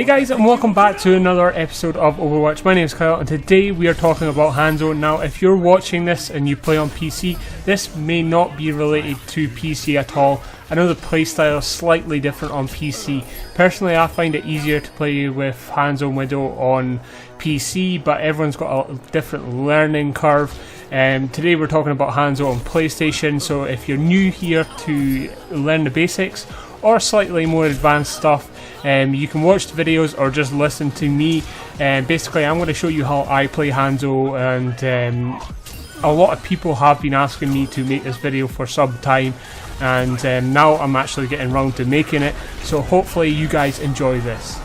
Hey guys, and welcome back to another episode of Overwatch. My name is Kyle, and today we are talking about Hanzo. Now, if you're watching this and you play on PC, this may not be related to PC at all. I know the playstyle is slightly different on PC. Personally, I find it easier to play with Hanzo and Widow on PC, but everyone's got a different learning curve. Today we're talking about Hanzo on PlayStation, so if you're new here to learn the basics or slightly more advanced stuff, you can watch the videos or just listen to me. Basically, I'm going to show you how I play Hanzo, and a lot of people have been asking me to make this video for some time, and now I'm actually getting around to making it, so hopefully you guys enjoy this.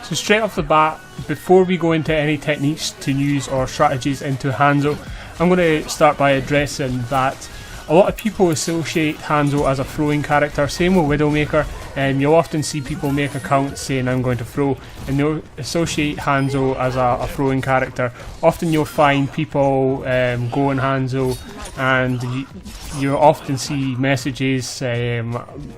So straight off the bat, before we go into any techniques to use or strategies into Hanzo, I'm going to start by addressing that a lot of people associate Hanzo as a throwing character, same with Widowmaker, and you'll often see people make accounts saying I'm going to throw, and they'll associate Hanzo as a throwing character. Often you'll find people going Hanzo, and you'll often see messages,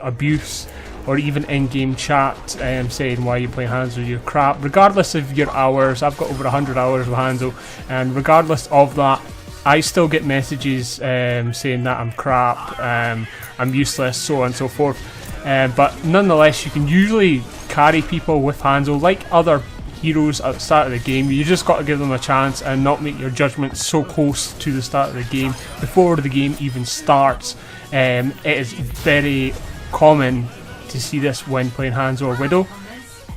abuse, or even in-game chat saying why you play Hanzo, you're crap. Regardless of your hours, I've got over 100 hours with Hanzo, and regardless of that, I still get messages saying that I'm crap, I'm useless, so on and so forth. But nonetheless, you can usually carry people with Hanzo like other heroes at the start of the game. You just got to give them a chance and not make your judgment so close to the start of the game before the game even starts. It is very common to see this when playing Hanzo or Widow.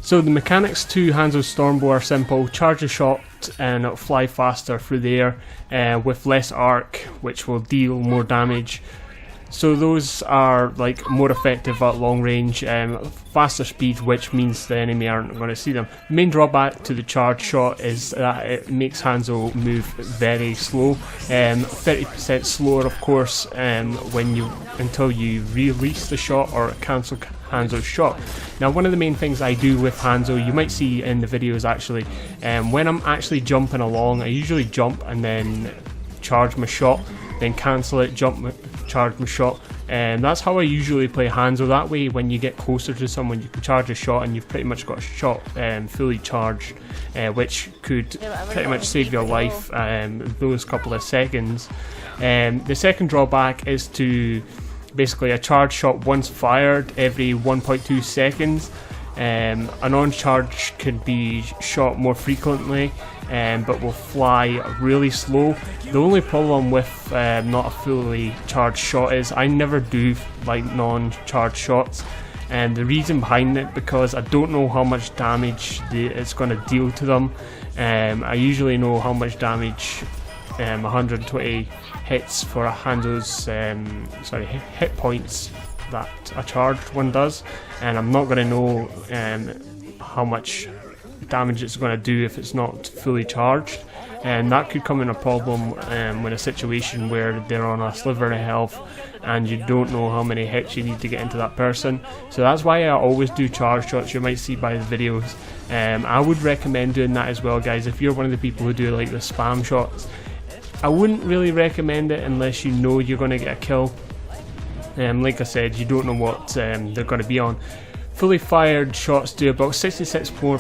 So the mechanics to Hanzo's Stormbow are simple: charge a shot and it'll fly faster through the air with less arc, which will deal more damage. So those are like more effective at long range, faster speed, which means the enemy aren't going to see them. The main drawback to the charge shot is that it makes Hanzo move very slow, 30% slower of course until you release the shot or cancel Hanzo's shot. Now, one of the main things I do with Hanzo, you might see in the videos actually, when I'm actually jumping along, I usually jump and then charge my shot, then cancel it, jump, charge my shot, and that's how I usually play Hanzo. That way when you get closer to someone, you can charge a shot and you've pretty much got a shot fully charged, which could pretty much save your life those couple of seconds. The second drawback is to basically a charge shot once fired every 1.2 seconds. An on-charge can be shot more frequently, but will fly really slow. The only problem with not a fully charged shot is I never do like non-charged shots, and the reason behind it, because I don't know how much damage it's going to deal to them. I usually know how much damage 120 hits for a Hanzo's hit points that a charged one does, and I'm not going to know how much damage it's going to do if it's not fully charged, and that could come in a problem with a situation where they're on a sliver of health and you don't know how many hits you need to get into that person. So that's why I always do charge shots. You might see by the videos. I would recommend doing that as well, guys. If you're one of the people who do like the spam shots, I wouldn't really recommend it unless you know you're going to get a kill. Like I said, you don't know what they're going to be on. Fully fired shots do about 66% more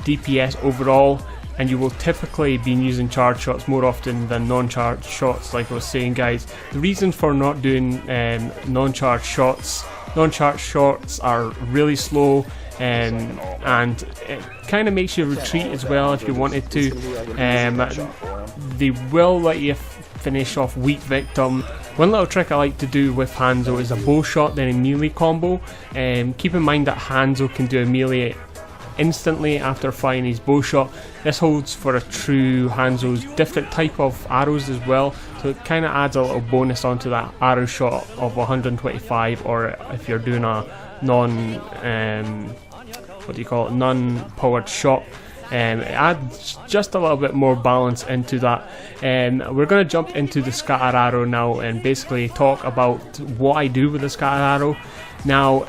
DPS overall, and you will typically be using charge shots more often than non-charged shots, like I was saying, guys. The reason for not doing non-charged shots are really slow, and it kind of makes you retreat as well if you wanted to. They will let you finish off weak victim. One little trick I like to do with Hanzo is a bow shot then a melee combo. Keep in mind that Hanzo can do a melee instantly after firing his bow shot. This holds for a true Hanzo's different type of arrows as well, so it kind of adds a little bonus onto that arrow shot of 125, or if you're doing a non-powered shot. It adds just a little bit more balance into that. We're going to jump into the scatter arrow now and basically talk about what I do with the scatter arrow. Now,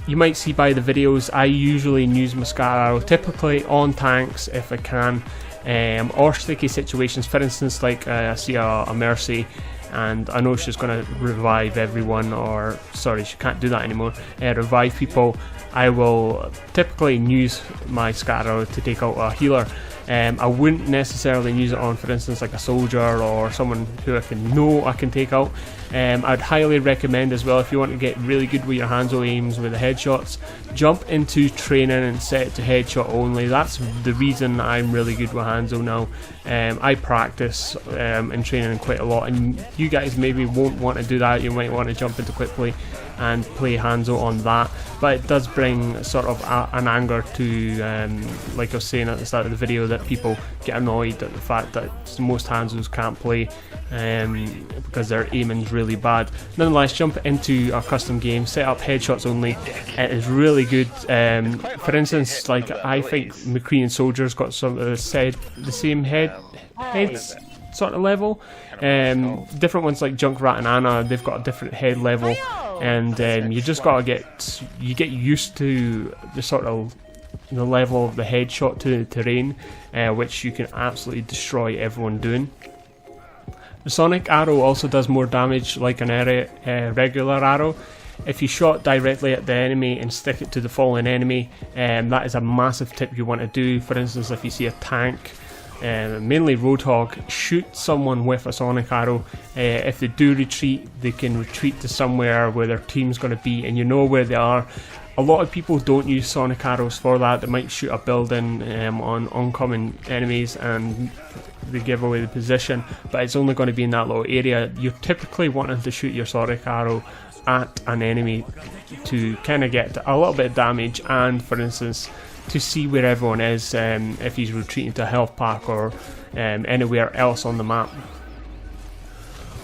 you might see by the videos, I usually use my scatter arrow typically on tanks if I can, or sticky situations. For instance, like I see a Mercy and I know she's going to revive everyone, or sorry, she can't do that anymore, revive people. I will typically use my scatter to take out a healer. I wouldn't necessarily use it on, for instance, like a soldier or someone who I can take out. I'd highly recommend as well, if you want to get really good with your Hanzo aims with the headshots, jump into training and set it to headshot only. That's the reason I'm really good with Hanzo now. I practice in training quite a lot, and you guys maybe won't want to do that. You might want to jump into quick play and play Hanzo on that, but it does bring sort of an anger to, like I was saying at the start of the video, that people get annoyed at the fact that most Hanzos can't play because their aiming's really bad. Nonetheless, jump into our custom game, set up headshots only. It is really good. For instance, like I think McCree and Soldier's got some of the same heads sort of level. Different ones like Junkrat and Ana, they've got a different head level, and you just gotta get used to the sort of the level of the headshot to the terrain, which you can absolutely destroy everyone doing. The sonic arrow also does more damage like an regular arrow. If you shot directly at the enemy and stick it to the fallen enemy, that is a massive tip you want to do. For instance, if you see a tank, mainly Roadhog, shoot someone with a sonic arrow. If they do retreat, they can retreat to somewhere where their team's going to be and you know where they are. A lot of people don't use sonic arrows for that. They might shoot a building on oncoming enemies and they give away the position, but it's only going to be in that little area. You're typically wanting to shoot your sonic arrow at an enemy to kind of get a little bit of damage, and for instance to see where everyone is, if he's retreating to a health pack or anywhere else on the map.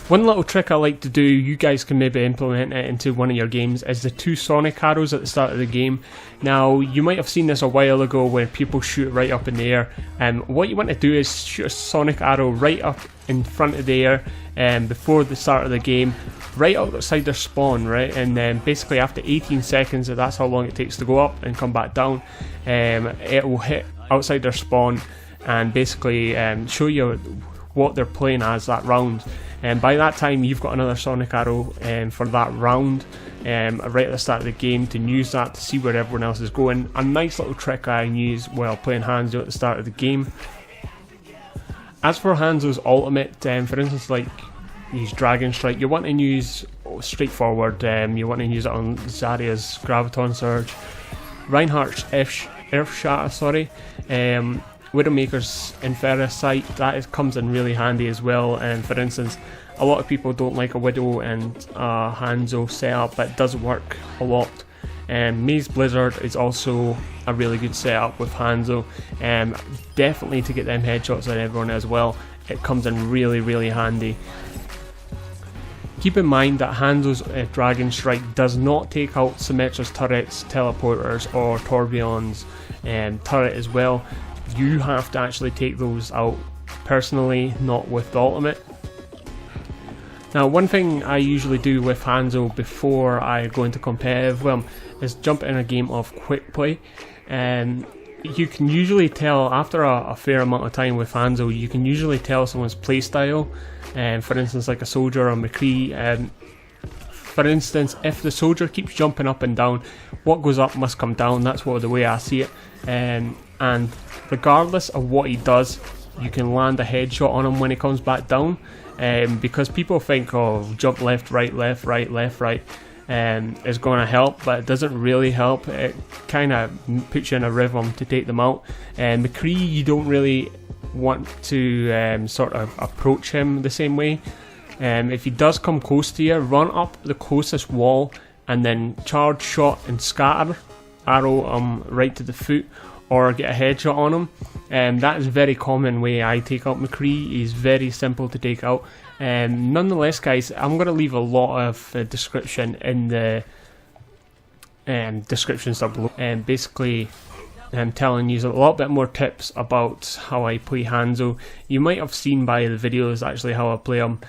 One little trick I like to do, you guys can maybe implement it into one of your games, is the 2 sonic arrows at the start of the game. Now, you might have seen this a while ago where people shoot right up in the air. What you want to do is shoot a sonic arrow right up in front of the air before the start of the game, right outside their spawn, right? And then basically after 18 seconds, that's how long it takes to go up and come back down, it will hit outside their spawn and basically show you what they're playing as that round. And by that time you've got another sonic arrow for that round right at the start of the game to use that to see where everyone else is going. A nice little trick I use while playing Hanzo at the start of the game. As for Hanzo's ultimate, for instance like use Dragonstrike, you want to use straightforward, you want to use it on Zarya's Graviton Surge, Reinhardt's Earth Shatter, Widowmaker's Inferus Sight, comes in really handy as well. And for instance, a lot of people don't like a Widow and Hanzo setup, but it does work a lot. Maze Blizzard is also a really good setup with Hanzo, definitely to get them headshots at everyone as well. It comes in really handy. Keep in mind that Hanzo's Dragonstrike does not take out Symmetra's turrets, teleporters or Tourbillon's turret as well. You have to actually take those out personally, not with the ultimate. Now, one thing I usually do with Hanzo before I go into competitive is jump in a game of quick play. You can usually tell after a fair amount of time with Hanzo, you can usually tell someone's playstyle. For instance, like a soldier or McCree. For instance, if the soldier keeps jumping up and down, what goes up must come down. That's the way I see it. And regardless of what he does, you can land a headshot on him when he comes back down, because people think, oh, jump left, right is going to help, but it doesn't really help. It kind of puts you in a rhythm to take them out. McCree, you don't really want to sort of approach him the same way. If he does come close to you, run up the closest wall and then charge, shot and scatter, arrow right to the foot, or get a headshot on him. That is a very common way I take out McCree. He's very simple to take out. Nonetheless, guys, I'm going to leave a lot of description in the descriptions down below. Basically, I'm telling you a lot bit more tips about how I play Hanzo. You might have seen by the videos actually how I play them,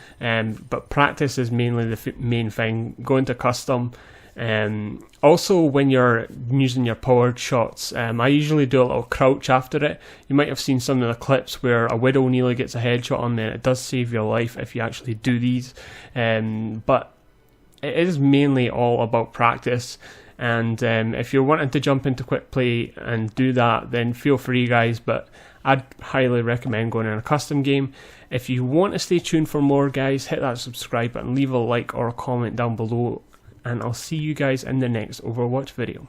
but practice is mainly the main thing. Go into custom. Also, when you're using your powered shots, I usually do a little crouch after it. You might have seen some of the clips where a Widow nearly gets a headshot on there. It does save your life if you actually do these, but it is mainly all about practice. And if you're wanting to jump into quick play and do that, then feel free, guys, but I'd highly recommend going in a custom game. If you want to stay tuned for more, guys, hit that subscribe button, leave a like or a comment down below, and I'll see you guys in the next Overwatch video.